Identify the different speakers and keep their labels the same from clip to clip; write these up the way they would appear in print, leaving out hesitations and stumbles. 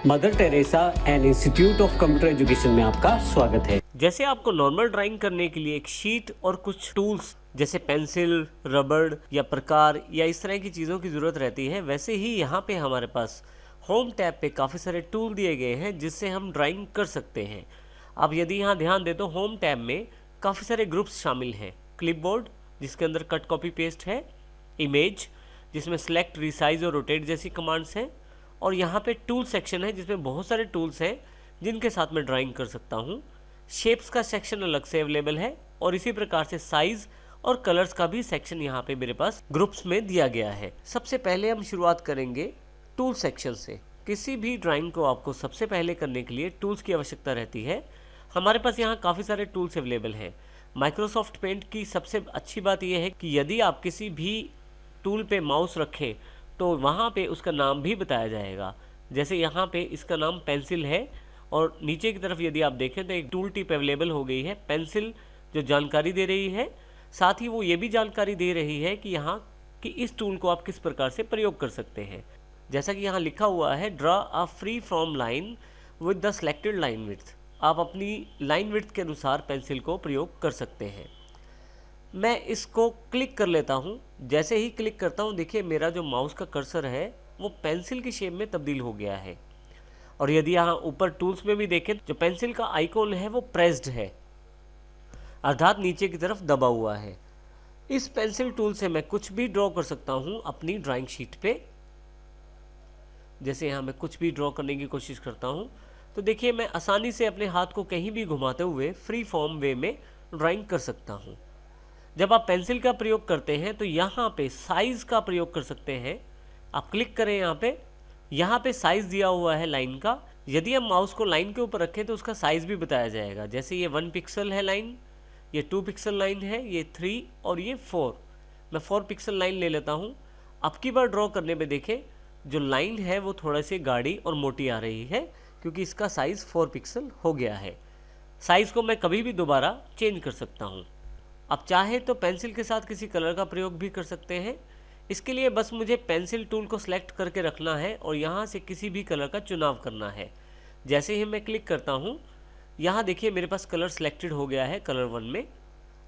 Speaker 1: Mother Teresa and institute of computer education में आपका स्वागत है।
Speaker 2: जैसे आपको नॉर्मल ड्राइंग करने के लिए एक शीट और कुछ टूल्स जैसे पेंसिल, रबड़ या प्रकार या इस तरह की चीज़ों की ज़रूरत रहती है, वैसे ही यहाँ पे हमारे पास होम टैब पे काफ़ी सारे टूल दिए गए हैं जिससे हम ड्राइंग कर सकते हैं। अब यदि यहाँ ध्यान दें तो होम टैब में काफ़ी सारे ग्रुप्स शामिल हैं। क्लिपबोर्ड जिसके अंदर कट कॉपी पेस्ट है, इमेज जिसमें सेलेक्ट, रिसाइज और रोटेट जैसी कमांड्स हैं, और यहाँ पे टूल सेक्शन है जिसमें बहुत सारे टूल्स हैं जिनके साथ मैं ड्राइंग कर सकता हूँ। शेप्स का सेक्शन अलग से अवेलेबल है और इसी प्रकार से साइज़ और कलर्स का भी सेक्शन यहाँ पे मेरे पास ग्रुप्स में दिया गया है। सबसे पहले हम शुरुआत करेंगे टूल सेक्शन से। किसी भी ड्राइंग को आपको सबसे पहले करने के लिए टूल्स की आवश्यकता रहती है। हमारे पास यहाँ काफ़ी सारे टूल्स अवेलेबल हैं। माइक्रोसॉफ्ट पेंट की सबसे अच्छी बात यह है कि यदि आप किसी भी टूल पे माउस रखें तो वहाँ पे उसका नाम भी बताया जाएगा। जैसे यहाँ पे इसका नाम पेंसिल है और नीचे की तरफ यदि आप देखें तो एक टूल टिप अवेलेबल हो गई है। पेंसिल जो जानकारी दे रही है, साथ ही वो ये भी जानकारी दे रही है कि यहाँ कि इस टूल को आप किस प्रकार से प्रयोग कर सकते हैं। जैसा कि यहाँ लिखा हुआ है, draw a free form line with the selected line width. आप अपनी लाइन विड्थ के अनुसार पेंसिल को प्रयोग कर सकते हैं। मैं इसको क्लिक कर लेता हूँ। जैसे ही क्लिक करता हूँ, देखिए मेरा जो माउस का कर्सर है वो पेंसिल की शेप में तब्दील हो गया है। और यदि यहाँ ऊपर टूल्स में भी देखें, जो पेंसिल का आइकॉन है वो प्रेस्ड है, अर्थात नीचे की तरफ दबा हुआ है। इस पेंसिल टूल से मैं कुछ भी ड्रॉ कर सकता हूँ अपनी ड्राइंग शीट पे। जैसे यहाँ मैं कुछ भी ड्रॉ करने की कोशिश करता हूँ तो देखिए मैं आसानी से अपने हाथ को कहीं भी घुमाते हुए फ्री फॉर्म वे में ड्राइंग कर सकता हूँ। जब आप पेंसिल का प्रयोग करते हैं तो यहाँ पे साइज़ का प्रयोग कर सकते हैं। आप क्लिक करें यहाँ पे साइज़ दिया हुआ है लाइन का। यदि हम माउस को लाइन के ऊपर रखें तो उसका साइज़ भी बताया जाएगा। जैसे ये 1 पिक्सल है लाइन, ये 2 पिक्सल लाइन है, ये 3 और ये 4। मैं 4 पिक्सल लाइन ले लेता हूँ। अब की बार ड्रॉ करने में देखें जो लाइन है वो थोड़ा सी गाढ़ी और मोटी आ रही है क्योंकि इसका साइज़ 4 पिक्सल हो गया है। साइज़ को मैं कभी भी दोबारा चेंज कर सकता हूँ। आप चाहे तो पेंसिल के साथ किसी कलर का प्रयोग भी कर सकते हैं। इसके लिए बस मुझे पेंसिल टूल को सिलेक्ट करके रखना है और यहाँ से किसी भी कलर का चुनाव करना है। जैसे ही मैं क्लिक करता हूँ, यहाँ देखिए मेरे पास कलर सिलेक्टेड हो गया है कलर 1 में।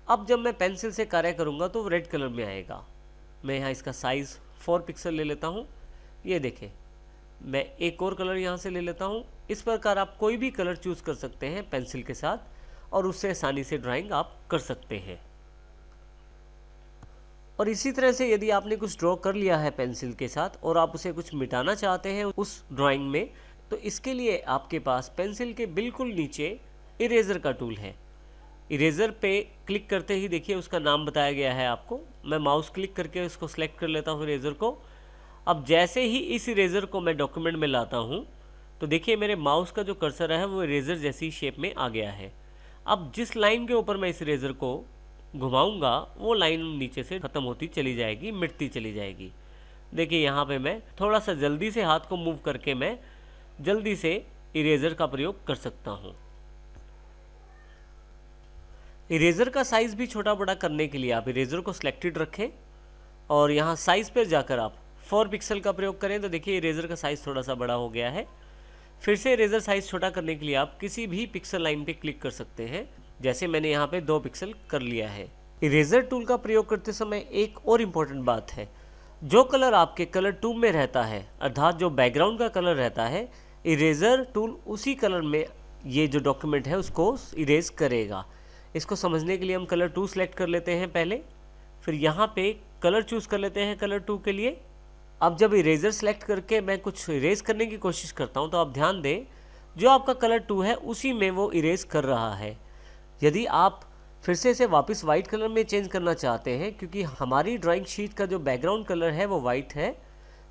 Speaker 2: अब जब मैं पेंसिल से कार्य करूँगा तो रेड कलर में आएगा। मैं यहाँ इसका साइज़ 4 पिक्सल ले लेता हूँ। ये देखें, मैं एक और कलर यहाँ से ले लेता हूँ। इस प्रकार आप कोई भी कलर चूज़ कर सकते हैं पेंसिल के साथ और उससे आसानी से ड्राइंग आप कर सकते हैं। और इसी तरह से यदि आपने कुछ ड्रॉ कर लिया है पेंसिल के साथ और आप उसे कुछ मिटाना चाहते हैं उस ड्राइंग में, तो इसके लिए आपके पास पेंसिल के बिल्कुल नीचे इरेज़र का टूल है। इरेज़र पे क्लिक करते ही देखिए उसका नाम बताया गया है आपको। मैं माउस क्लिक करके उसको सेलेक्ट कर लेता हूँ इरेज़र को। अब जैसे ही इस इरेज़र को मैं डॉक्यूमेंट में लाता हूँ तो देखिए मेरे माउस का जो कर्सर है वो इरेज़र जैसी शेप में आ गया है। अब जिस लाइन के ऊपर मैं इस इरेज़र को घुमाऊंगा वो लाइन नीचे से ख़त्म होती चली जाएगी, मिटती चली जाएगी। देखिए यहाँ पे मैं थोड़ा सा जल्दी से हाथ को मूव करके मैं जल्दी से इरेज़र का प्रयोग कर सकता हूँ। इरेज़र का साइज़ भी छोटा बड़ा करने के लिए आप इरेज़र को सिलेक्टेड रखें और यहाँ साइज़ पर जाकर आप 4 पिक्सल का प्रयोग करें तो देखिए इरेज़र का साइज़ थोड़ा सा बड़ा हो गया है। फिर से इरेज़र साइज़ छोटा करने के लिए आप किसी भी पिक्सल लाइन पे क्लिक कर सकते हैं। जैसे मैंने यहाँ पे 2 पिक्सल कर लिया है। इरेज़र टूल का प्रयोग करते समय एक और इम्पॉर्टेंट बात है, जो कलर आपके कलर ट्यूब में रहता है, अर्थात जो बैकग्राउंड का कलर रहता है, इरेज़र टूल उसी कलर में ये जो डॉक्यूमेंट है उसको इरेज करेगा। इसको समझने के लिए हम कलर 2 सेलेक्ट कर लेते हैं पहले, फिर यहाँ पे कलर चूज़ कर लेते हैं कलर 2 के लिए। अब जब इरेज़र सेलेक्ट करके मैं कुछ इरेज करने की कोशिश करता हूँ तो आप ध्यान दें जो आपका कलर 2 है उसी में वो इरेज कर रहा है। यदि आप फिर से इसे वापस वाइट कलर में चेंज करना चाहते हैं, क्योंकि हमारी ड्राइंग शीट का जो बैकग्राउंड कलर है वो वाइट है,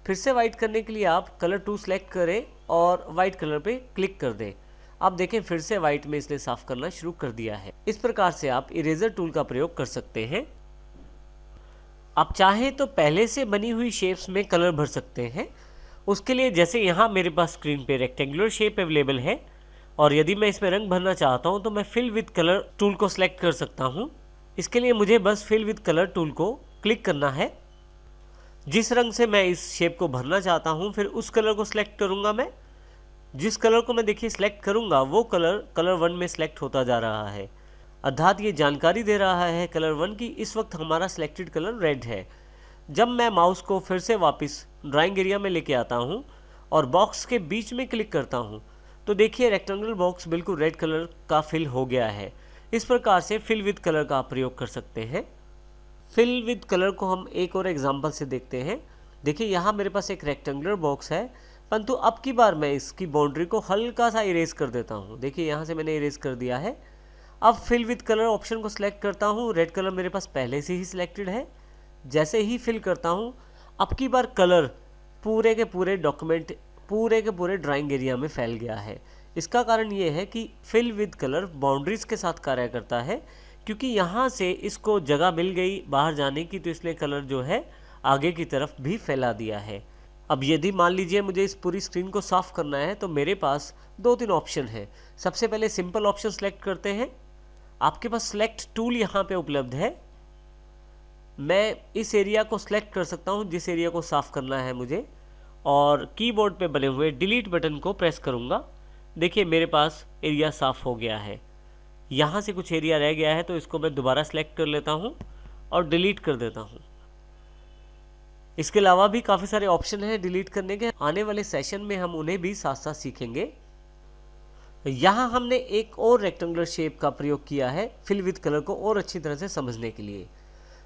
Speaker 2: फिर से वाइट करने के लिए आप कलर 2 सेलेक्ट करें और वाइट कलर पे क्लिक कर दें। आप देखें फिर से वाइट में इसने साफ करना शुरू कर दिया है। इस प्रकार से आप इरेज़र टूल का प्रयोग कर सकते हैं। आप चाहें तो पहले से बनी हुई शेप्स में कलर भर सकते हैं। उसके लिए जैसे यहाँ मेरे पास स्क्रीन पे रेक्टेंगुलर शेप अवेलेबल है और यदि मैं इसमें रंग भरना चाहता हूँ तो मैं फिल विद कलर टूल को सिलेक्ट कर सकता हूँ। इसके लिए मुझे बस फिल विद कलर टूल को क्लिक करना है। जिस रंग से मैं इस शेप को भरना चाहता हूँ फिर उस कलर को सिलेक्ट करूँगा मैं जिस कलर को मैं देखिए सिलेक्ट करूँगा वो कलर 1 में सिलेक्ट होता जा रहा है। अर्थात ये जानकारी दे रहा है कलर 1 की इस वक्त हमारा सिलेक्टेड कलर रेड है। जब मैं माउस को फिर से वापस ड्राइंग एरिया में लेके आता हूँ और बॉक्स के बीच में क्लिक करता हूँ तो देखिए रेक्टेंगल बॉक्स बिल्कुल रेड कलर का फिल हो गया है। इस प्रकार से फिल विद कलर का आप प्रयोग कर सकते हैं। फिल विद कलर को हम एक और एग्जांपल से देखते हैं। देखिए यहाँ मेरे पास एक रेक्टेंगुलर बॉक्स है, परंतु अब की बार मैं इसकी बाउंड्री को हल्का सा इरेज कर देता हूँ। देखिए यहाँ से मैंने इरेज कर दिया है। अब फिल विद कलर ऑप्शन को सिलेक्ट करता हूँ। रेड कलर मेरे पास पहले से ही सिलेक्टेड है। जैसे ही फिल करता हूँ अब की बार कलर पूरे के पूरे डॉक्यूमेंट पूरे के पूरे ड्राइंग एरिया में फैल गया है। इसका कारण ये है कि फिल विद कलर बाउंड्रीज के साथ कार्य करता है, क्योंकि यहाँ से इसको जगह मिल गई बाहर जाने की, तो इसलिए कलर जो है आगे की तरफ भी फैला दिया है। अब यदि मान लीजिए मुझे इस पूरी स्क्रीन को साफ़ करना है तो मेरे पास 2-3 ऑप्शन है। सबसे पहले सिंपल ऑप्शन सेलेक्ट करते हैं। आपके पास सेलेक्ट टूल यहाँ पे उपलब्ध है। मैं इस एरिया को सिलेक्ट कर सकता हूँ जिस एरिया को साफ़ करना है मुझे, और कीबोर्ड पे बने हुए डिलीट बटन को प्रेस करूँगा। देखिए मेरे पास एरिया साफ़ हो गया है। यहाँ से कुछ एरिया रह गया है तो इसको मैं दोबारा सेलेक्ट कर लेता हूँ और डिलीट कर देता हूँ। इसके अलावा भी काफ़ी सारे ऑप्शन हैं डिलीट करने के। आने वाले सेशन में हम उन्हें भी साथ साथ सीखेंगे। यहाँ हमने एक और रेक्टेंगुलर शेप का प्रयोग किया है फिल विद कलर को और अच्छी तरह से समझने के लिए।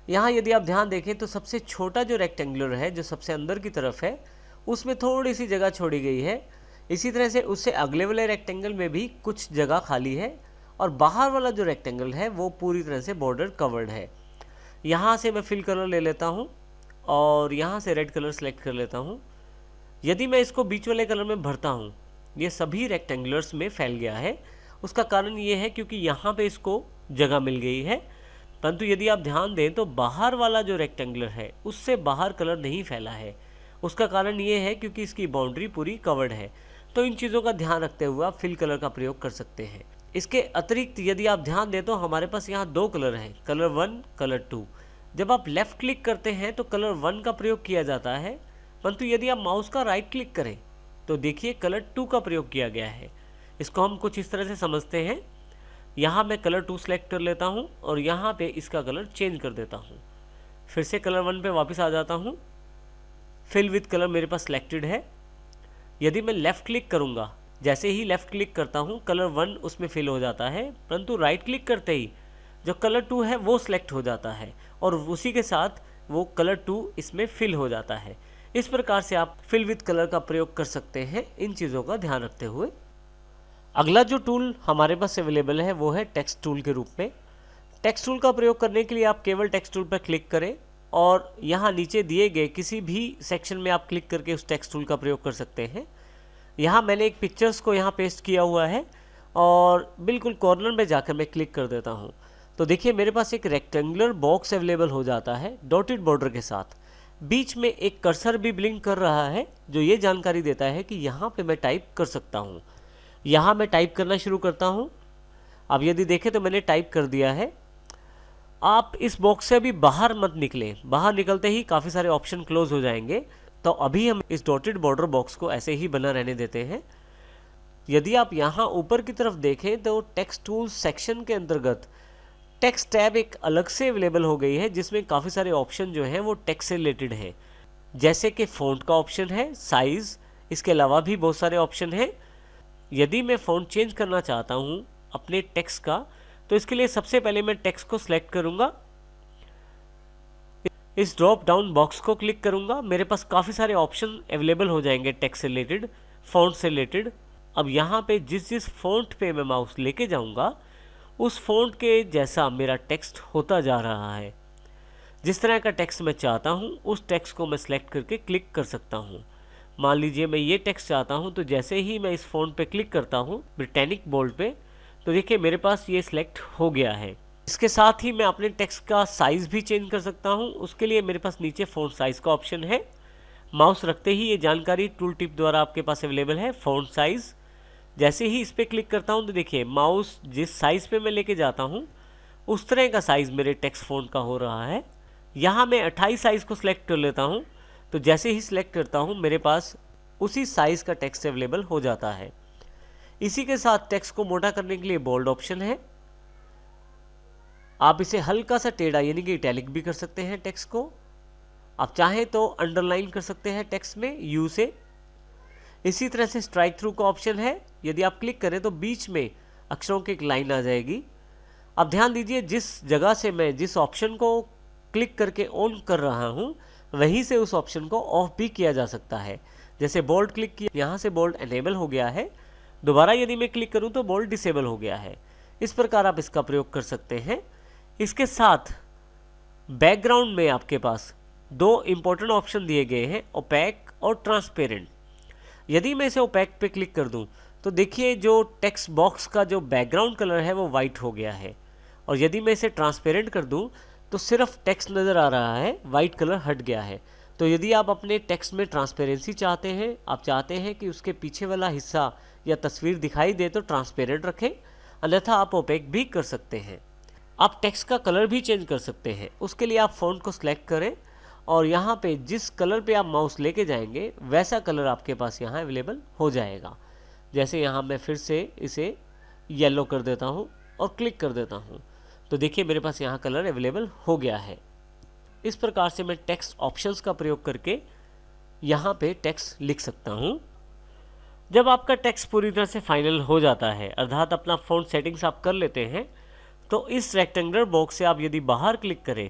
Speaker 2: यहाँ यदि आप ध्यान देखें तो सबसे छोटा जो रेक्टेंगुलर है, जो सबसे अंदर की तरफ है, उसमें थोड़ी सी जगह छोड़ी गई है। इसी तरह से उससे अगले वाले रेक्टेंगल में भी कुछ जगह खाली है, और बाहर वाला जो रेक्टेंगल है वो पूरी तरह से बॉर्डर कवर्ड है। यहाँ से मैं फिल कलर ले लेता हूँ और यहाँ से रेड कलर सेलेक्ट कर लेता हूँ। यदि मैं इसको बीच वाले कलर में भरता हूँ, ये सभी रेक्टेंगुलर्स में फैल गया है। उसका कारण ये है क्योंकि यहाँ पे इसको जगह मिल गई है, परंतु यदि आप ध्यान दें तो बाहर वाला जो रेक्टेंगुलर है उससे बाहर कलर नहीं फैला है। उसका कारण ये है क्योंकि इसकी बाउंड्री पूरी कवर्ड है। तो इन चीज़ों का ध्यान रखते हुए आप फिल कलर का प्रयोग कर सकते हैं। इसके अतिरिक्त यदि आप ध्यान दें तो हमारे पास यहाँ 2 कलर हैं, कलर 1, कलर 2। जब आप लेफ़्ट क्लिक करते हैं तो कलर 1 का प्रयोग किया जाता है, परंतु यदि आप माउस का राइट क्लिक करें तो देखिए कलर 2 का प्रयोग किया गया है। इसको हम कुछ इस तरह से समझते हैं। यहाँ मैं कलर 2 सेलेक्ट कर लेता हूँ और यहाँ पे इसका कलर चेंज कर देता हूँ। फिर से कलर 1 पे वापस आ जाता हूँ। फिल विद कलर मेरे पास सिलेक्टेड है। यदि मैं लेफ़्ट क्लिक करूँगा, जैसे ही लेफ़्ट क्लिक करता हूँ कलर 1 उसमें फिल हो जाता है, परंतु राइट क्लिक करते ही जो कलर 2 है वो सिलेक्ट हो जाता है और उसी के साथ वो कलर 2 इसमें फिल हो जाता है। इस प्रकार से आप फिल विद कलर का प्रयोग कर सकते हैं, इन चीज़ों का ध्यान रखते हुए। अगला जो टूल हमारे पास अवेलेबल है वो है टेक्स्ट टूल के रूप में। टेक्स्ट टूल का प्रयोग करने के लिए आप केवल टेक्स्ट टूल पर क्लिक करें और यहाँ नीचे दिए गए किसी भी सेक्शन में आप क्लिक करके उस टेक्स्ट टूल का प्रयोग कर सकते हैं। यहाँ मैंने एक पिक्चर्स को यहाँ पेस्ट किया हुआ है और बिल्कुल कॉर्नर में जाकर मैं क्लिक कर देता हूँ तो देखिए मेरे पास एक रेक्टेंगुलर बॉक्स अवेलेबल हो जाता है डॉटेड बॉर्डर के साथ। बीच में एक कर्सर भी ब्लिंक कर रहा है जो ये जानकारी देता है कि यहाँ पे मैं टाइप कर सकता हूँ। यहाँ मैं टाइप करना शुरू करता हूँ। अब यदि देखें तो मैंने टाइप कर दिया है। आप इस बॉक्स से अभी बाहर मत निकलें, बाहर निकलते ही काफ़ी सारे ऑप्शन क्लोज हो जाएंगे। तो अभी हम इस डॉटेड बॉर्डर बॉक्स को ऐसे ही बना रहने देते हैं। यदि आप यहाँ ऊपर की तरफ देखें तो टेक्स्ट टूल सेक्शन के अंतर्गत टेक्स्ट टैब एक अलग से अवेलेबल हो गई है, जिसमें काफ़ी सारे ऑप्शन जो हैं वो टेक्स्ट से रिलेटेड हैं, जैसे कि फ़ॉन्ट का ऑप्शन है, साइज़, इसके अलावा भी बहुत सारे ऑप्शन हैं। यदि मैं फ़ॉन्ट चेंज करना चाहता हूँ अपने टेक्स्ट का तो इसके लिए सबसे पहले मैं टेक्स्ट को सिलेक्ट करूँगा। इस ड्रॉप डाउन बॉक्स को क्लिक करूँगा। मेरे पास काफ़ी सारे ऑप्शन अवेलेबल हो जाएंगे टेक्स्ट से रिलेटेड, फ़ॉन्ट से रिलेटेड। अब यहाँ पे जिस फ़ॉन्ट पे मैं माउस लेके जाऊँगा उस फ़ॉन्ट के जैसा मेरा टेक्स्ट होता जा रहा है। जिस तरह का टेक्स्ट मैं चाहता हूँ उस टेक्स्ट को मैं सिलेक्ट करके क्लिक कर सकता हूँ। मान लीजिए मैं ये टेक्स्ट चाहता हूँ तो जैसे ही मैं इस फ़ॉन्ट पे क्लिक करता हूँ ब्रिटानिक बोल्ड पे, तो देखिए मेरे पास ये सिलेक्ट हो गया है। इसके साथ ही मैं अपने टेक्स्ट का साइज़ भी चेंज कर सकता हूँ। उसके लिए मेरे पास नीचे फ़ॉन्ट साइज़ का ऑप्शन है। माउस रखते ही ये जानकारी टूल टिप द्वारा आपके पास अवेलेबल है, फ़ॉन्ट साइज़। जैसे ही इस पर क्लिक करता हूँ तो देखिए माउस जिस साइज़ पे मैं लेके जाता हूँ उस तरह का साइज़ मेरे टेक्स्ट फ़ॉन्ट का हो रहा है। यहाँ मैं 28 साइज़ को सिलेक्ट कर लेता हूँ तो जैसे ही सिलेक्ट करता हूँ मेरे पास उसी साइज़ का टेक्स्ट अवेलेबल हो जाता है। इसी के साथ टेक्स्ट को मोटा करने के लिए बोल्ड ऑप्शन है। आप इसे हल्का सा टेढ़ा यानी कि इटैलिक भी कर सकते हैं टेक्स्ट को। आप चाहें तो अंडरलाइन कर सकते हैं टेक्स्ट में यू से। इसी तरह से स्ट्राइक थ्रू का ऑप्शन है, यदि आप क्लिक करें तो बीच में अक्षरों की एक लाइन आ जाएगी। अब ध्यान दीजिए, जिस जगह से मैं जिस ऑप्शन को क्लिक करके ऑन कर रहा हूं, वहीं से उस ऑप्शन को ऑफ भी किया जा सकता है। जैसे बोल्ड क्लिक किया, यहाँ से बोल्ड एनेबल हो गया है, दोबारा यदि मैं क्लिक करूं तो बोल्ड डिसेबल हो गया है। इस प्रकार आप इसका प्रयोग कर सकते हैं। इसके साथ बैकग्राउंड में आपके पास दो इंपॉर्टेंट ऑप्शन दिए गए हैं, ओपैक और ट्रांसपेरेंट। यदि मैं इसे ओपैक पे क्लिक कर दूं तो देखिए जो टेक्स्ट बॉक्स का जो बैकग्राउंड कलर है वो वाइट हो गया है, और यदि मैं इसे ट्रांसपेरेंट कर दूं तो सिर्फ टेक्स्ट नज़र आ रहा है, वाइट कलर हट गया है। तो यदि आप अपने टेक्स्ट में ट्रांसपेरेंसी चाहते हैं, आप चाहते हैं कि उसके पीछे वाला हिस्सा या तस्वीर दिखाई दे, तो ट्रांसपेरेंट रखें, अन्यथा आप ओपैक भी कर सकते हैं। आप टेक्स्ट का कलर भी चेंज कर सकते हैं। उसके लिए आप फ़ॉन्ट को सिलेक्ट करें और यहाँ पे जिस कलर पे आप माउस लेके जाएंगे वैसा कलर आपके पास यहाँ अवेलेबल हो जाएगा। जैसे यहाँ मैं फिर से इसे येलो कर देता हूँ और क्लिक कर देता हूँ, तो देखिए मेरे पास यहाँ कलर अवेलेबल हो गया है। इस प्रकार से मैं टेक्स्ट ऑप्शंस का प्रयोग करके यहाँ पे टेक्स्ट लिख सकता हूँ। जब आपका टेक्स्ट पूरी तरह से फाइनल हो जाता है, अर्थात अपना फ़ॉन्ट सेटिंग्स आप कर लेते हैं, तो इस रेक्टेंगुलर बॉक्स से आप यदि बाहर क्लिक करें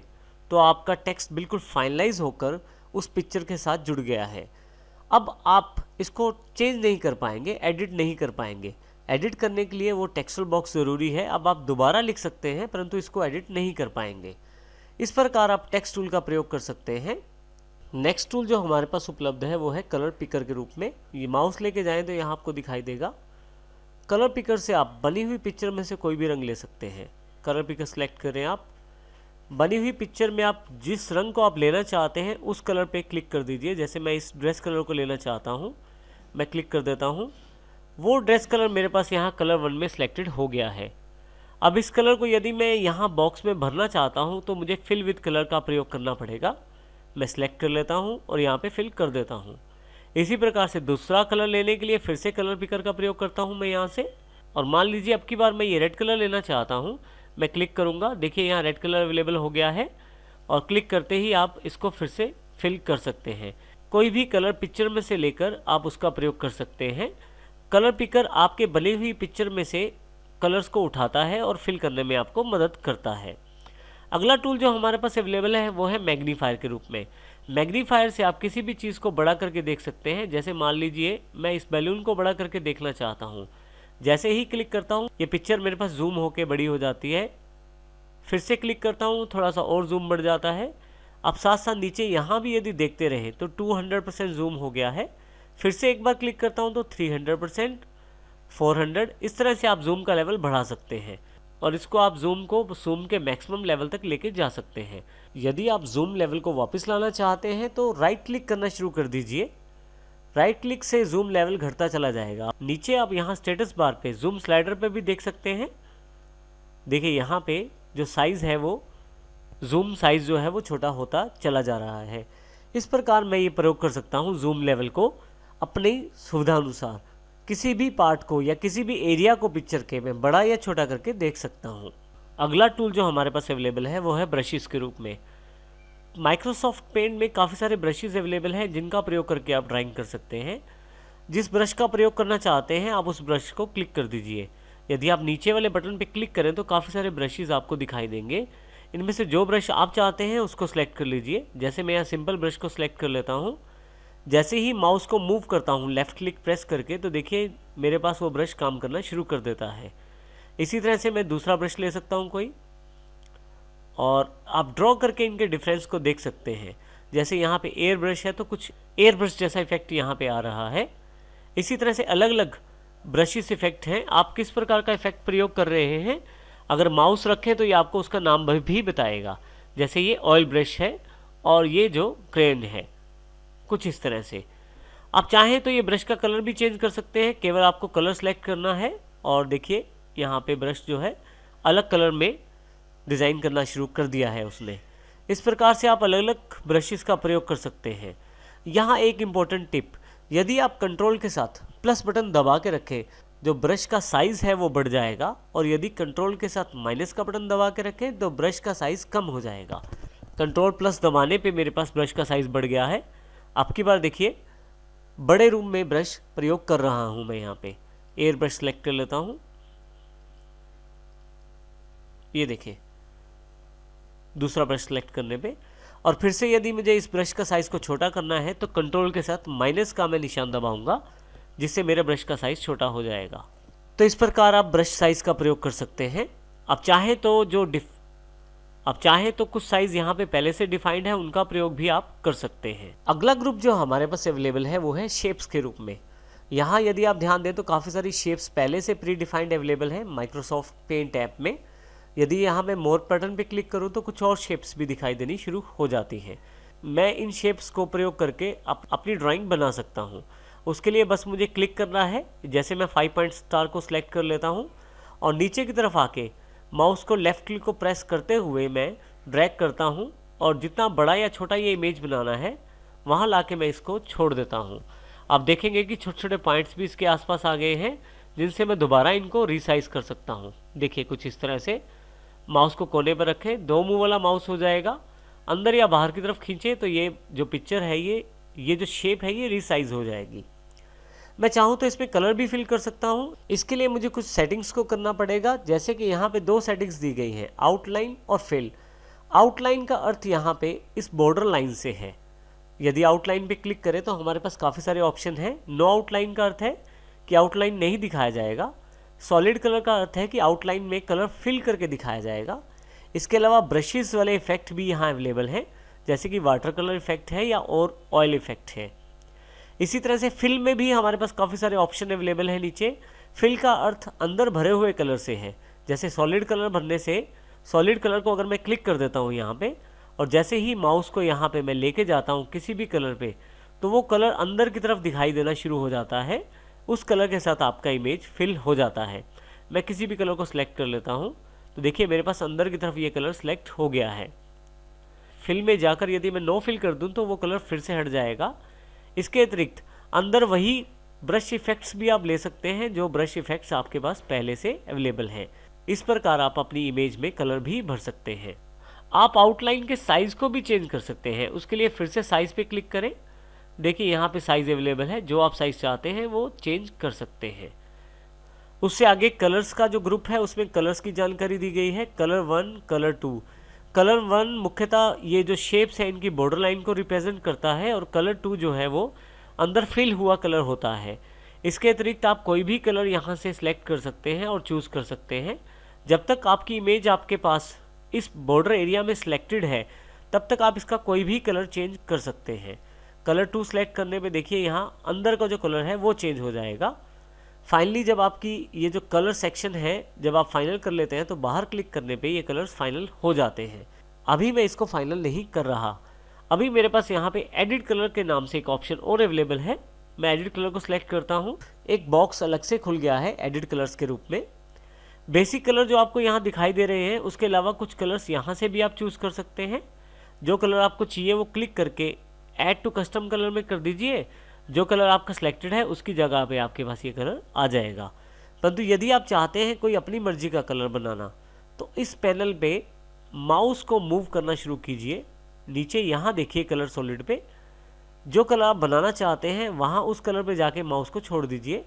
Speaker 2: तो आपका टेक्स्ट बिल्कुल फाइनलाइज होकर उस पिक्चर के साथ जुड़ गया है। अब आप इसको चेंज नहीं कर पाएंगे, एडिट नहीं कर पाएंगे। एडिट करने के लिए वो टेक्सचर बॉक्स ज़रूरी है। अब आप दोबारा लिख सकते हैं परंतु इसको एडिट नहीं कर पाएंगे। इस प्रकार आप टेक्स्ट टूल का प्रयोग कर सकते हैं। नेक्स्ट टूल जो हमारे पास उपलब्ध है वो है कलर पिकर के रूप में। ये माउस लेके जाएं तो यहाँ आपको दिखाई देगा। कलर पिकर से आप बनी हुई पिक्चर में से कोई भी रंग ले सकते हैं। कलर पिकर सेलेक्ट करें आप। बनी हुई पिक्चर में आप जिस रंग को आप लेना चाहते हैं उस कलर पे क्लिक कर दीजिए। जैसे मैं इस ड्रेस कलर को लेना चाहता हूँ, मैं क्लिक कर देता हूँ। वो ड्रेस कलर मेरे पास यहाँ कलर 1 में सिलेक्टेड हो गया है। अब इस कलर को यदि मैं यहाँ बॉक्स में भरना चाहता हूँ तो मुझे फिल विद कलर का प्रयोग करना पड़ेगा। मैं सिलेक्ट कर लेता हूँ और यहाँ पे फिल कर देता हूँ। इसी प्रकार से दूसरा कलर लेने के लिए फिर से कलर पिकर का प्रयोग करता हूँ मैं यहाँ से, और मान लीजिए अब की बार मैं ये रेड कलर लेना चाहता हूँ। मैं क्लिक करूँगा, देखिए यहाँ रेड कलर अवेलेबल हो गया है, और क्लिक करते ही आप इसको फिर से फिल कर सकते हैं। कोई भी कलर पिक्चर में से लेकर आप उसका प्रयोग कर सकते हैं। कलर पिकर आपके बनी हुई पिक्चर में से कलर्स को उठाता है और फिल करने में आपको मदद करता है। अगला टूल जो हमारे पास अवेलेबल है वो है मैग्नीफायर के रूप में। मैग्नीफायर से आप किसी भी चीज़ को बड़ा करके देख सकते हैं। जैसे मान लीजिए मैं इस बैलून को बड़ा करके देखना चाहता हूँ। जैसे ही क्लिक करता हूँ ये पिक्चर मेरे पास जूम होके बड़ी हो जाती है। फिर से क्लिक करता हूँ, थोड़ा सा और जूम बढ़ जाता है। अब साथ साथ नीचे यहाँ भी यदि देखते रहे तो 200% जूम हो गया है। फिर से एक बार क्लिक करता हूँ तो 300%, 400, इस तरह से आप जूम का लेवल बढ़ा सकते हैं और इसको आप जूम के मैक्सिमम लेवल तक लेके जा सकते हैं। यदि आप जूम लेवल को वापस लाना चाहते हैं तो राइट क्लिक करना शुरू कर दीजिए। राइट क्लिक से जूम लेवल घटता चला जाएगा। नीचे आप यहाँ स्टेटस बार पे जूम स्लाइडर पे भी देख सकते हैं। देखिए यहाँ पे जो साइज़ है वो जूम साइज़ जो है वो छोटा होता चला जा रहा है। इस प्रकार मैं ये प्रयोग कर सकता हूँ जूम लेवल को अपनी सुविधानुसार। किसी भी पार्ट को या किसी भी एरिया को पिक्चर के मैं बड़ा या छोटा करके देख सकता हूँ। अगला टूल जो हमारे पास अवेलेबल है वो है ब्रशेस के रूप में। माइक्रोसॉफ्ट पेंट में काफ़ी सारे ब्रशेस अवेलेबल हैं जिनका प्रयोग करके आप ड्राइंग कर सकते हैं। जिस ब्रश का प्रयोग करना चाहते हैं आप उस ब्रश को क्लिक कर दीजिए। यदि आप नीचे वाले बटन पर क्लिक करें तो काफ़ी सारे ब्रशेस आपको दिखाई देंगे। इनमें से जो ब्रश आप चाहते हैं उसको सिलेक्ट कर लीजिए। जैसे मैं यहाँ सिंपल ब्रश को सिलेक्ट कर लेता हूँ। जैसे ही माउस को मूव करता हूँ लेफ़्ट क्लिक प्रेस करके तो देखिए मेरे पास वो ब्रश काम करना शुरू कर देता है। इसी तरह से मैं दूसरा ब्रश ले सकता हूँ कोई, और आप ड्रॉ करके इनके डिफरेंस को देख सकते हैं। जैसे यहाँ पे एयर ब्रश है तो कुछ एयर ब्रश जैसा इफेक्ट यहाँ पे आ रहा है। इसी तरह से अलग अलग ब्रशेस इफेक्ट हैं। आप किस प्रकार का इफेक्ट प्रयोग कर रहे हैं, अगर माउस रखें तो ये आपको उसका नाम भी बताएगा। जैसे ये ऑयल ब्रश है और ये जो क्रेन है, कुछ इस तरह से। आप चाहें तो ये ब्रश का कलर भी चेंज कर सकते हैं। केवल आपको कलर सेलेक्ट करना है और देखिए यहाँ पे ब्रश जो है अलग कलर में डिज़ाइन करना शुरू कर दिया है उसने। इस प्रकार से आप अलग अलग ब्रशेस का प्रयोग कर सकते हैं। यहाँ एक इम्पॉर्टेंट टिप, यदि आप कंट्रोल के साथ प्लस बटन दबा के रखें, जो ब्रश का साइज़ है वो बढ़ जाएगा, और यदि कंट्रोल के साथ माइनस का बटन दबा के रखें तो ब्रश का साइज़ कम हो जाएगा। कंट्रोल प्लस दबाने पे मेरे पास ब्रश का साइज़ बढ़ गया है। अब की बार देखिए, बड़े रूम में ब्रश प्रयोग कर रहा हूँ मैं। यहाँ पे एयर ब्रश सेलेक्ट कर लेता हूँ, ये देखिए दूसरा ब्रश सेलेक्ट करने पे, और फिर से यदि मुझे इस ब्रश का साइज़ को छोटा करना है तो कंट्रोल के साथ माइनस का मैं निशान दबाऊंगा, जिससे मेरे ब्रश का साइज़ छोटा हो जाएगा। तो इस प्रकार आप ब्रश साइज़ का प्रयोग कर सकते हैं। आप चाहें तो कुछ साइज़ यहाँ पे पहले से डिफाइंड है, उनका प्रयोग भी आप कर सकते हैं। अगला ग्रुप जो हमारे पास अवेलेबल है वो है शेप्स के रूप में। यहाँ यदि आप ध्यान दें तो काफ़ी सारी शेप्स पहले से प्री डिफाइंड अवेलेबल है माइक्रोसॉफ्ट पेंट ऐप में। यदि यहाँ मैं मोर पैटर्न पे क्लिक करूँ तो कुछ और शेप्स भी दिखाई देनी शुरू हो जाती हैं। मैं इन शेप्स को प्रयोग करके अपनी ड्राइंग बना सकता हूँ। उसके लिए बस मुझे क्लिक करना है। जैसे मैं 5 पॉइंट स्टार को सिलेक्ट कर लेता हूँ और नीचे की तरफ आके माउस को लेफ़्ट क्लिक को प्रेस करते हुए मैं ड्रैग करता हूँ, और जितना बड़ा या छोटा ये इमेज बनाना है वहाँ लाके मैं इसको छोड़ देता हूँ। आप देखेंगे कि छोटे छोटे पॉइंट्स भी इसके आसपास आ गए हैं, जिनसे मैं दोबारा इनको रीसाइज कर सकता हूँ। देखिए कुछ इस तरह से माउस को कोने पर रखें, 2 मुंह वाला माउस हो जाएगा। अंदर या बाहर की तरफ खींचे तो ये जो पिक्चर है, ये जो शेप है ये रीसाइज हो जाएगी। मैं चाहूँ तो इसमें कलर भी फिल कर सकता हूँ। इसके लिए मुझे कुछ सेटिंग्स को करना पड़ेगा, जैसे कि यहाँ पे 2 सेटिंग्स दी गई हैं, आउटलाइन और फिल। आउटलाइन का अर्थ यहाँ पे इस बॉर्डर लाइन से है। यदि आउटलाइन पे क्लिक करें तो हमारे पास काफ़ी सारे ऑप्शन हैं। नो आउटलाइन का अर्थ है कि आउटलाइन नहीं दिखाया जाएगा। सॉलिड कलर का अर्थ है कि आउटलाइन में कलर फिल करके दिखाया जाएगा। इसके अलावा ब्रशेस वाले इफेक्ट भी यहाँ अवेलेबल हैं, जैसे कि वाटर कलर इफेक्ट है या और ऑयल इफेक्ट है। इसी तरह से फिल में भी हमारे पास काफ़ी सारे ऑप्शन अवेलेबल हैं नीचे। फिल का अर्थ अंदर भरे हुए कलर से है। जैसे सॉलिड कलर भरने से, सॉलिड कलर को अगर मैं क्लिक कर देता हूँ यहाँ पे, और जैसे ही माउस को यहाँ पे मैं लेके जाता हूँ किसी भी कलर पे, तो वो कलर अंदर की तरफ दिखाई देना शुरू हो जाता है। उस कलर के साथ आपका इमेज फिल हो जाता है। मैं किसी भी कलर को सिलेक्ट कर लेता हूँ, तो देखिए मेरे पास अंदर की तरफ ये कलर सिलेक्ट हो गया है। फिल में जाकर यदि मैं नो फिल कर दूँ तो वो कलर फिर से हट जाएगा। इसके अतिरिक्त अंदर वही ब्रश इफेक्ट्स भी आप ले सकते हैं, जो ब्रश इफेक्ट्स आपके पास पहले से अवेलेबल हैं। इस प्रकार आप अपनी इमेज में कलर भी भर सकते हैं। आप आउटलाइन के साइज़ को भी चेंज कर सकते हैं। उसके लिए फिर से साइज़ पे क्लिक करें। देखिए यहाँ पे साइज़ अवेलेबल है, जो आप साइज़ चाहते हैं वो चेंज कर सकते हैं। उससे आगे कलर्स का जो ग्रुप है उसमें कलर्स की जानकारी दी गई है। Colour 1, colour 2। कलर 1 मुख्यतः ये जो शेप्स है इनकी बॉर्डर लाइन को रिप्रेजेंट करता है, और कलर 2 जो है वो अंदर फिल हुआ कलर होता है। इसके अतिरिक्त आप कोई भी कलर यहाँ से सिलेक्ट कर सकते हैं और चूज़ कर सकते हैं। जब तक आपकी इमेज आपके पास इस बॉर्डर एरिया में सिलेक्टेड है तब तक आप इसका कोई भी कलर चेंज कर सकते हैं। कलर 2 सेलेक्ट करने पे देखिए यहाँ अंदर का जो कलर है वो चेंज हो जाएगा। फाइनली जब आपकी ये जो कलर सेक्शन है जब आप फाइनल कर लेते हैं तो बाहर क्लिक करने पे ये कलर्स फाइनल हो जाते हैं। अभी मैं इसको फाइनल नहीं कर रहा। अभी मेरे पास यहाँ पे एडिट कलर के नाम से एक ऑप्शन और अवेलेबल है। मैं एडिट कलर को सिलेक्ट करता हूँ। एक बॉक्स अलग से खुल गया है एडिट कलर्स के रूप में। बेसिक कलर जो आपको यहाँ दिखाई दे रहे हैं उसके अलावा कुछ कलर्स यहाँ से भी आप चूज़ कर सकते हैं। जो कलर आपको चाहिए वो क्लिक करके ऐड टू कस्टम कलर में कर दीजिए। जो कलर आपका सिलेक्टेड है उसकी जगह पे आपके पास ये कलर आ जाएगा। परंतु यदि आप चाहते हैं कोई अपनी मर्जी का कलर बनाना तो इस पैनल पे माउस को मूव करना शुरू कीजिए। नीचे यहाँ देखिए कलर सॉलिड पे जो कलर आप बनाना चाहते हैं वहाँ उस कलर पे जाके माउस को छोड़ दीजिए।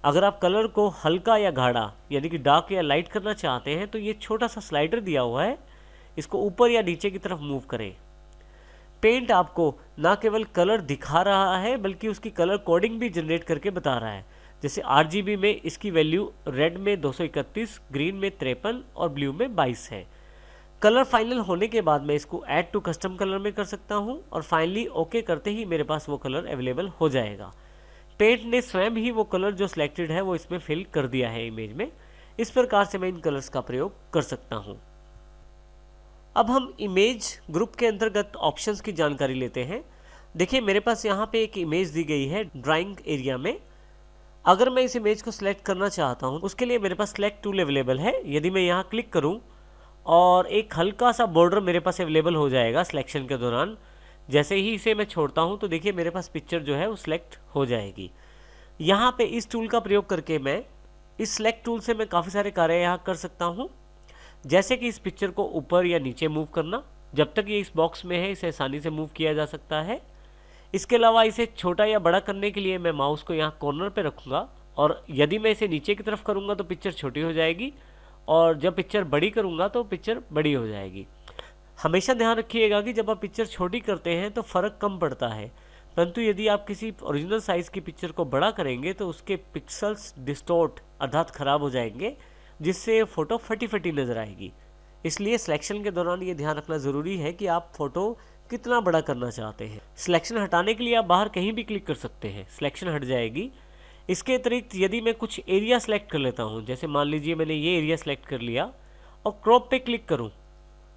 Speaker 2: अगर आप कलर को हल्का या गाढ़ा यानी कि डार्क या लाइट करना चाहते हैं तो ये छोटा सा स्लाइडर दिया हुआ है, इसको ऊपर या नीचे की तरफ मूव करें। पेंट आपको ना केवल कलर दिखा रहा है बल्कि उसकी कलर कोडिंग भी जनरेट करके बता रहा है। जैसे RGB में इसकी वैल्यू रेड में 231, ग्रीन में 53 और ब्लू में 22 है। कलर फाइनल होने के बाद मैं इसको ऐड टू कस्टम कलर में कर सकता हूं और फाइनली ओके करते ही मेरे पास वो कलर अवेलेबल हो जाएगा। पेंट ने स्वयं ही वो कलर जो सिलेक्टेड है वो इसमें फिल कर दिया है इमेज में। इस प्रकार से मैं इन कलर्स का प्रयोग कर सकता हूं। अब हम इमेज ग्रुप के अंतर्गत ऑप्शंस की जानकारी लेते हैं। देखिए मेरे पास यहाँ पे एक इमेज दी गई है ड्राइंग एरिया में। अगर मैं इस इमेज को सिलेक्ट करना चाहता हूँ उसके लिए मेरे पास सिलेक्ट टूल अवेलेबल है। यदि मैं यहाँ क्लिक करूँ और एक हल्का सा बॉर्डर मेरे पास अवेलेबल हो जाएगा सिलेक्शन के दौरान, जैसे ही इसे मैं छोड़ता हूँ तो देखिए मेरे पास पिक्चर जो है वो सिलेक्ट हो जाएगी। यहाँ पे इस टूल का प्रयोग करके मैं इस सिलेक्ट टूल से मैं काफ़ी सारे कार्य यहाँ कर सकता हूँ, जैसे कि इस पिक्चर को ऊपर या नीचे मूव करना। जब तक ये इस बॉक्स में है इसे आसानी से मूव किया जा सकता है। इसके अलावा इसे छोटा या बड़ा करने के लिए मैं माउस को यहाँ कॉर्नर पे रखूँगा, और यदि मैं इसे नीचे की तरफ करूँगा तो पिक्चर छोटी हो जाएगी, और जब पिक्चर बड़ी करूँगा तो पिक्चर बड़ी हो जाएगी। हमेशा ध्यान रखिएगा कि जब आप पिक्चर छोटी करते हैं तो फ़र्क कम पड़ता है, परंतु यदि आप किसी ओरिजिनल साइज़ की पिक्चर को बड़ा करेंगे तो उसके पिक्सल्स डिस्टॉर्ट अर्थात ख़राब हो जाएंगे, जिससे फ़ोटो फटी फटी नज़र आएगी। इसलिए सिलेक्शन के दौरान ये ध्यान रखना ज़रूरी है कि आप फ़ोटो कितना बड़ा करना चाहते हैं। सिलेक्शन हटाने के लिए आप बाहर कहीं भी क्लिक कर सकते हैं, सिलेक्शन हट जाएगी। इसके अतिरिक्त यदि मैं कुछ एरिया सेलेक्ट कर लेता हूँ, जैसे मान लीजिए मैंने ये एरिया सेलेक्ट कर लिया और क्रॉप पे क्लिक करूँ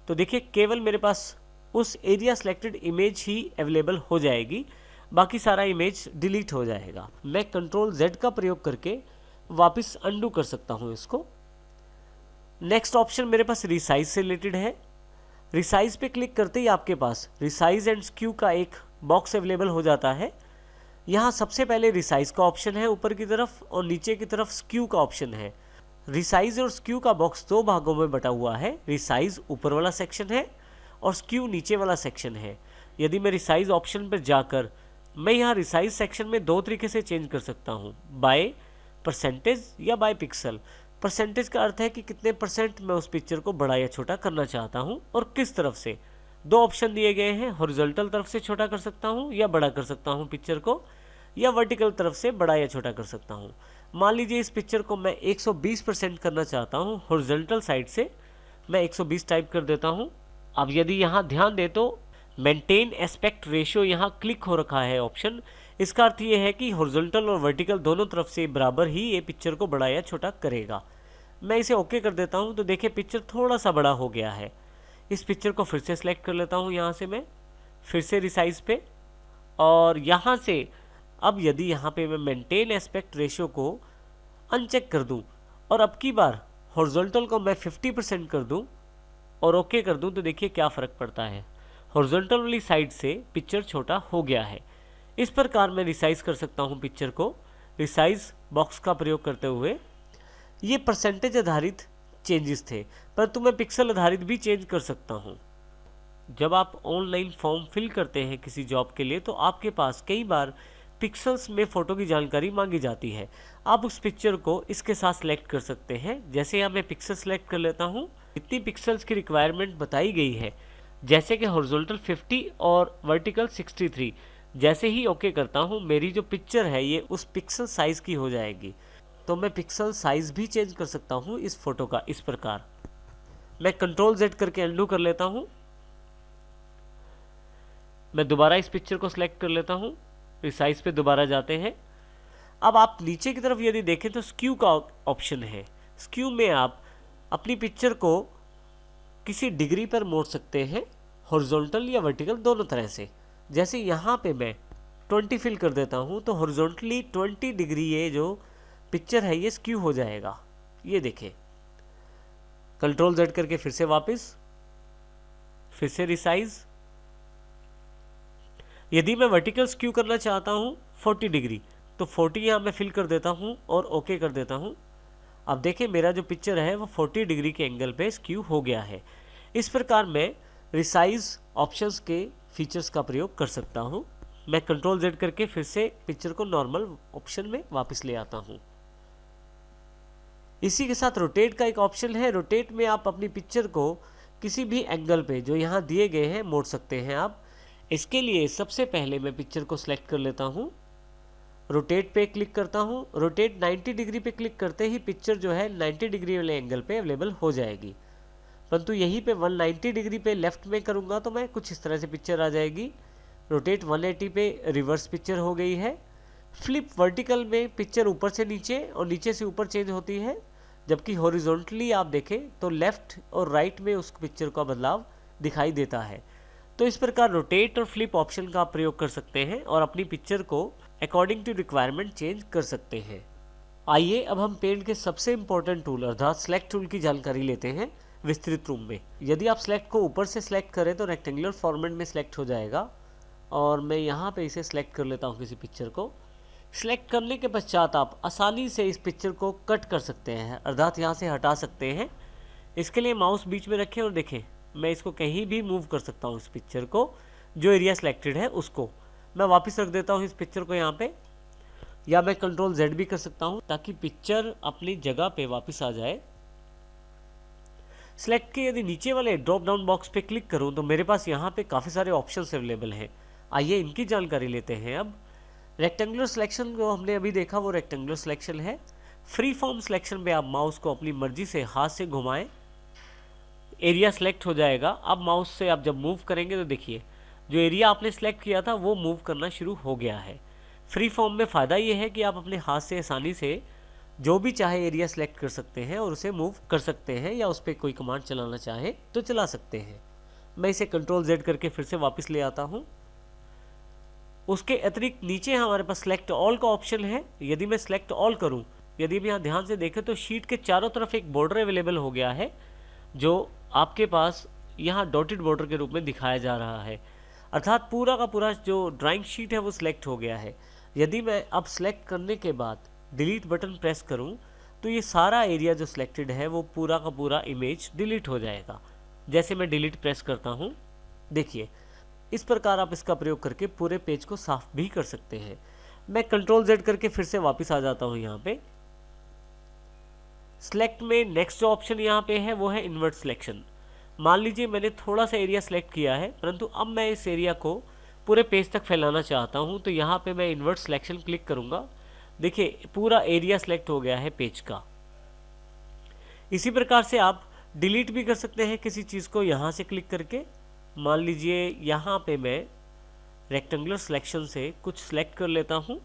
Speaker 2: तो देखिए केवल मेरे पास उस एरिया सेलेक्टेड इमेज ही अवेलेबल हो जाएगी, बाकी सारा इमेज डिलीट हो जाएगा। मैं कंट्रोल Z का प्रयोग करके वापस अंडू कर सकता हूँ इसको। नेक्स्ट ऑप्शन मेरे पास रिसाइज से रिलेटेड है। रिसाइज पे क्लिक करते ही आपके पास रिसाइज एंड स्क्यू का एक बॉक्स अवेलेबल हो जाता है। यहाँ सबसे पहले रिसाइज का ऑप्शन है ऊपर की तरफ, और नीचे की तरफ स्क्यू का ऑप्शन है। रिसाइज और स्क्यू का बॉक्स दो भागों में बटा हुआ है। रिसाइज ऊपर वाला सेक्शन है और स्क्यू नीचे वाला सेक्शन है। यदि मैं रिसाइज ऑप्शन पर जाकर मैं यहाँ रिसाइज सेक्शन में दो तरीके से चेंज कर सकता हूँ, बाय परसेंटेज या बाय पिक्सल। परसेंटेज का अर्थ है कि कितने परसेंट मैं उस पिक्चर को बड़ा या छोटा करना चाहता हूँ और किस तरफ से। दो ऑप्शन दिए गए हैं, हॉरिजॉन्टल तरफ से छोटा कर सकता हूँ या बड़ा कर सकता हूँ पिक्चर को, या वर्टिकल तरफ से बड़ा या छोटा कर सकता हूँ। मान लीजिए इस पिक्चर को मैं 120% करना चाहता हूँ, हॉरिजॉन्टल साइड से मैं 120 टाइप कर देता हूँ। अब यदि यहाँ ध्यान दे तो मेंटेन एस्पेक्ट रेशियो यहाँ क्लिक हो रखा है ऑप्शन। इसका अर्थ ये है कि हॉरिजॉन्टल और वर्टिकल दोनों तरफ से बराबर ही ये पिक्चर को बड़ा या छोटा करेगा। मैं इसे ओके कर देता हूँ तो देखिए पिक्चर थोड़ा सा बड़ा हो गया है। इस पिक्चर को फिर से सिलेक्ट कर लेता हूँ, यहाँ से मैं फिर से रिसाइज पे, और यहाँ से अब यदि यहाँ पे मैं मेंटेन एस्पेक्ट रेशियो को अनचेक कर दूँ और अब की बार हॉरिजॉन्टल को मैं 50% कर दूँ और ओके कर दूँ तो देखिए क्या फ़र्क पड़ता है। हॉरिजॉन्टल वाली साइड से पिक्चर छोटा हो गया है। इस प्रकार मैं रिसाइज कर सकता हूँ पिक्चर को रिसाइज बॉक्स का प्रयोग करते हुए। ये परसेंटेज आधारित चेंजेस थे, परंतु मैं पिक्सल आधारित भी चेंज कर सकता हूँ। जब आप ऑनलाइन फॉर्म फिल करते हैं किसी जॉब के लिए तो आपके पास कई बार पिक्सल्स में फ़ोटो की जानकारी मांगी जाती है। आप उस पिक्चर को इसके साथ सेलेक्ट कर सकते हैं। जैसे यहाँ मैं पिक्सल सेलेक्ट कर लेता हूँ, इतनी पिक्सल्स की रिक्वायरमेंट बताई गई है, जैसे कि हॉरिजॉन्टल 50 और वर्टिकल 63। जैसे ही ओके करता हूँ मेरी जो पिक्चर है ये उस पिक्सल साइज़ की हो जाएगी। तो मैं पिक्सल साइज़ भी चेंज कर सकता हूँ इस फोटो का। इस प्रकार मैं कंट्रोल Z करके अंडू कर लेता हूँ। मैं दोबारा इस पिक्चर को सिलेक्ट कर लेता हूँ, रिसाइज पे दोबारा जाते हैं। अब आप नीचे की तरफ यदि देखें तो स्क्यू का ऑप्शन है। स्क्यू में आप अपनी पिक्चर को किसी डिग्री पर मोड़ सकते हैं, हॉरिजॉन्टल या वर्टिकल दोनों तरह से। जैसे यहाँ पे मैं 20 फिल कर देता हूँ तो हॉरिजॉन्टली 20 डिग्री ये जो पिक्चर है ये स्क्यू हो जाएगा। ये देखें, कंट्रोल Z करके फिर से वापस, फिर से रिसाइज। यदि मैं वर्टिकल स्क्यू करना चाहता हूँ 40 डिग्री तो 40 यहाँ मैं फिल कर देता हूँ और ओके कर देता हूँ। अब देखें मेरा जो पिक्चर है वो 40 डिग्री के एंगल पे स्क्यू हो गया है। इस प्रकार मैं रिसाइज ऑप्शंस के फीचर्स का प्रयोग कर सकता हूँ। मैं कंट्रोल Z करके फिर से पिक्चर को नॉर्मल ऑप्शन में वापस ले आता हूँ। इसी के साथ रोटेट का एक ऑप्शन है। रोटेट में आप अपनी पिक्चर को किसी भी एंगल पे जो यहाँ दिए गए हैं मोड़ सकते हैं आप। इसके लिए सबसे पहले मैं पिक्चर को सिलेक्ट कर लेता हूँ, रोटेट पे क्लिक करता हूँ। रोटेट 90 डिग्री पे क्लिक करते ही पिक्चर जो है 90 डिग्री वाले एंगल पे अवेलेबल हो जाएगी। परंतु यहीं पे 190 डिग्री पे लेफ्ट में करूँगा तो मैं कुछ इस तरह से पिक्चर आ जाएगी। रोटेट 180 पे रिवर्स पिक्चर हो गई है। फ्लिप वर्टिकल में पिक्चर ऊपर से नीचे और नीचे से ऊपर चेंज होती है, जबकि हॉरिजॉन्टली आप देखें तो लेफ्ट और राइट में उस पिक्चर का बदलाव दिखाई देता है। तो इस प्रकार रोटेट और फ्लिप ऑप्शन का आप प्रयोग कर सकते हैं और अपनी पिक्चर को अकॉर्डिंग टू रिक्वायरमेंट चेंज कर सकते हैं। आइए अब हम पेंट के सबसे इंपॉर्टेंट टूल अर्थात सेलेक्ट टूल की जानकारी लेते हैं विस्तृत रूप में। यदि आप सेलेक्ट को ऊपर से सेलेक्ट करें तो रेक्टेंगुलर फॉर्मेट में सेलेक्ट हो जाएगा, और मैं यहाँ पे इसे सिलेक्ट कर लेता हूँ किसी पिक्चर को। सिलेक्ट करने के पश्चात आप आसानी से इस पिक्चर को कट कर सकते हैं, अर्थात यहाँ से हटा सकते हैं। इसके लिए माउस बीच में रखें और देखें मैं इसको कहीं भी मूव कर सकता हूँ। इस पिक्चर को जो एरिया सिलेक्टेड है उसको मैं वापस रख देता हूँ इस पिक्चर को यहाँ पे, या मैं कंट्रोल Z भी कर सकता हूँ ताकि पिक्चर अपनी जगह पे वापस आ जाए। सिलेक्ट के यदि नीचे वाले ड्रॉप डाउन बॉक्स पे क्लिक करूँ तो मेरे पास यहाँ पे काफ़ी सारे ऑप्शंस अवेलेबल हैं। आइए इनकी जानकारी लेते हैं। अब रेक्टेंगुलर सिलेक्शन जो हमने अभी देखा वो रेक्टेंगुलर सिलेक्शन है। फ्री फॉर्म सिलेक्शन पे आप माउस को अपनी मर्जी से हाथ से घुमाएं, एरिया सेलेक्ट हो जाएगा। अब माउस से आप जब मूव करेंगे तो देखिए जो एरिया आपने सेलेक्ट किया था वो मूव करना शुरू हो गया है। फ्री फॉर्म में फ़ायदा ये है कि आप अपने हाथ से आसानी से जो भी चाहे एरिया सेलेक्ट कर सकते हैं और उसे मूव कर सकते हैं, या उस पर कोई कमांड चलाना चाहे तो चला सकते हैं। मैं इसे कंट्रोल Z करके फिर से वापस ले आता हूँ। उसके अतिरिक्त नीचे हमारे पास सेलेक्ट ऑल का ऑप्शन है। यदि मैं सेलेक्ट ऑल करूँ, यदि हम यहाँ ध्यान से देखें तो शीट के चारों तरफ एक बॉर्डर अवेलेबल हो गया है जो आपके पास यहाँ डॉटेड बॉर्डर के रूप में दिखाया जा रहा है, अर्थात पूरा का पूरा जो ड्राइंग शीट है वो सिलेक्ट हो गया है। यदि मैं अब सेलेक्ट करने के बाद डिलीट बटन प्रेस करूं तो ये सारा एरिया जो सिलेक्टेड है वो पूरा का पूरा इमेज डिलीट हो जाएगा। जैसे मैं डिलीट प्रेस करता हूं, देखिए इस प्रकार आप इसका प्रयोग करके पूरे पेज को साफ भी कर सकते हैं। मैं कंट्रोल Z करके फिर से वापस आ जाता हूं। यहाँ पे सिलेक्ट में नेक्स्ट जो ऑप्शन यहाँ पे है वो है इन्वर्ट सिलेक्शन। मान लीजिए मैंने थोड़ा सा एरिया सेलेक्ट किया है, परंतु अब मैं इस एरिया को पूरे पेज तक फैलाना चाहता हूं, तो यहाँ पे मैं इन्वर्ट सिलेक्शन क्लिक करूंगा। देखिए पूरा एरिया सेलेक्ट हो गया है पेज का। इसी प्रकार से आप डिलीट भी कर सकते हैं किसी चीज़ को यहाँ से क्लिक करके। मान लीजिए यहाँ पे मैं रेक्टेंगुलर सिलेक्शन से कुछ सेलेक्ट कर लेता हूँ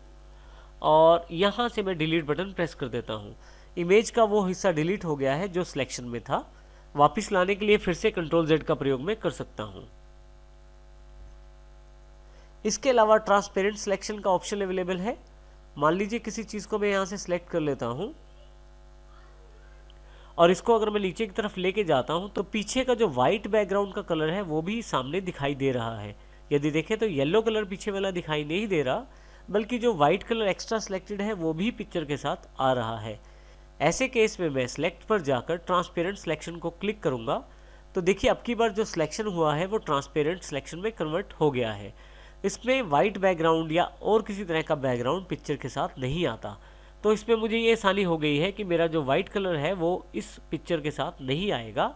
Speaker 2: और यहाँ से मैं डिलीट बटन प्रेस कर देता हूँ। इमेज का वो हिस्सा डिलीट हो गया है जो सिलेक्शन में था। वापस लाने के लिए फिर से कंट्रोल Z का प्रयोग मैं कर सकता हूँ। इसके अलावा ट्रांसपेरेंट सिलेक्शन का ऑप्शन अवेलेबल है। मान लीजिए किसी चीज़ को मैं यहाँ से सिलेक्ट कर लेता हूँ और इसको अगर मैं नीचे की तरफ लेके जाता हूँ तो पीछे का जो वाइट बैकग्राउंड का कलर है वो भी सामने दिखाई दे रहा है। यदि देखें तो येलो कलर पीछे वाला दिखाई नहीं दे रहा, बल्कि जो वाइट कलर एक्स्ट्रा सिलेक्टेड है वो भी पिक्चर के साथ आ रहा है। ऐसे केस में मैं सिलेक्ट पर जाकर ट्रांसपेरेंट सिलेक्शन को क्लिक करूँगा तो देखिए अब की बार जो सिलेक्शन हुआ है वो ट्रांसपेरेंट सिलेक्शन में कन्वर्ट हो गया है। इसमें वाइट बैकग्राउंड या और किसी तरह का बैकग्राउंड पिक्चर के साथ नहीं आता। तो इसमें मुझे ये आसानी हो गई है कि मेरा जो वाइट कलर है वो इस पिक्चर के साथ नहीं आएगा।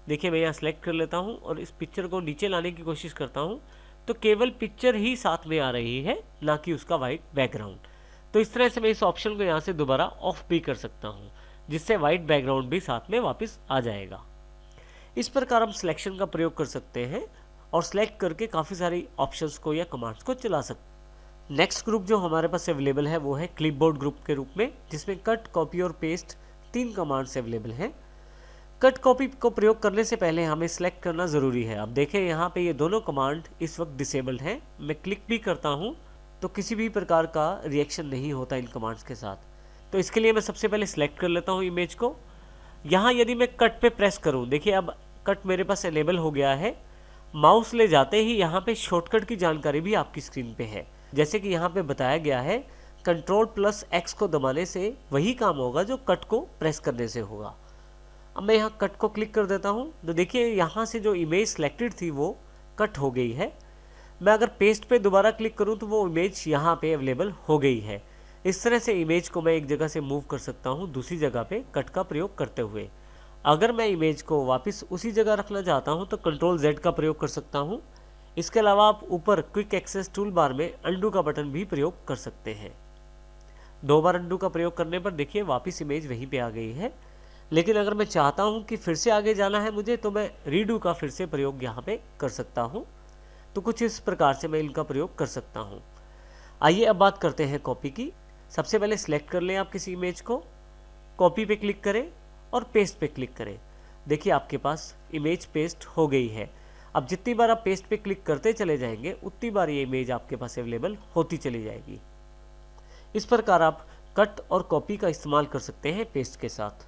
Speaker 2: देखिए मैं यहाँ सेलेक्ट कर लेता हूँ और इस पिक्चर को नीचे लाने की कोशिश करता हूँ तो केवल पिक्चर ही साथ में आ रही है, ना कि उसका वाइट बैकग्राउंड। तो इस तरह से मैं इस ऑप्शन को यहाँ से दोबारा ऑफ भी कर सकता हूँ, जिससे वाइट बैकग्राउंड भी साथ में वापस आ जाएगा। इस प्रकार हम सिलेक्शन का प्रयोग कर सकते हैं और सेलेक्ट करके काफ़ी सारी ऑप्शंस को या कमांड्स को चला सकते हैं। नेक्स्ट ग्रुप जो हमारे पास अवेलेबल है वो है क्लिपबोर्ड ग्रुप के रूप में, जिसमें कट, कॉपी और पेस्ट 3 कमांड्स अवेलेबल हैं। कट कॉपी को प्रयोग करने से पहले हमें सेलेक्ट करना ज़रूरी है। अब देखें यहाँ पे ये दोनों कमांड इस वक्त डिसेबल्ड हैं। मैं क्लिक भी करता हूँ तो किसी भी प्रकार का रिएक्शन नहीं होता इन कमांड्स के साथ। तो इसके लिए मैं सबसे पहले सिलेक्ट कर लेता हूँ इमेज को। यहाँ यदि मैं कट पे प्रेस करूँ, देखिए अब कट मेरे पास अवेलेबल हो गया है। माउस ले जाते ही यहाँ पे शॉर्टकट की जानकारी भी आपकी स्क्रीन पे है। जैसे कि यहाँ पे बताया गया है, Ctrl+X को दबाने से वही काम होगा जो कट को प्रेस करने से होगा। अब मैं यहाँ कट को क्लिक कर देता हूँ तो देखिए यहाँ से जो इमेज सेलेक्टेड थी वो कट हो गई है। मैं अगर पेस्ट पे दोबारा क्लिक करूँ तो वो इमेज यहाँ पे अवेलेबल हो गई है। इस तरह से इमेज को मैं एक जगह से मूव कर सकता हूँ दूसरी जगह पे कट का प्रयोग करते हुए। अगर मैं इमेज को वापस उसी जगह रखना चाहता हूँ तो कंट्रोल Z का प्रयोग कर सकता हूँ। इसके अलावा आप ऊपर क्विक एक्सेस टूल बार में अंडू का बटन भी प्रयोग कर सकते हैं। 2 बार अंडू का प्रयोग करने पर देखिए वापस इमेज वहीं पे आ गई है। लेकिन अगर मैं चाहता हूँ कि फिर से आगे जाना है मुझे, तो मैं रीडू का फिर से प्रयोग यहाँ पे कर सकता हूँ। तो कुछ इस प्रकार से मैं इनका प्रयोग कर सकता हूँ। आइए अब बात करते हैं कॉपी की। सबसे पहले सिलेक्ट कर लें आप किसी इमेज को, कॉपी पे क्लिक करें और पेस्ट पे क्लिक करें। देखिए आपके पास इमेज पेस्ट हो गई है। अब जितनी बार आप पेस्ट पे क्लिक करते चले जाएंगे उतनी बार ये इमेज आपके पास अवेलेबल होती चली जाएगी। इस प्रकार आप कट और कॉपी का इस्तेमाल कर सकते हैं पेस्ट के साथ।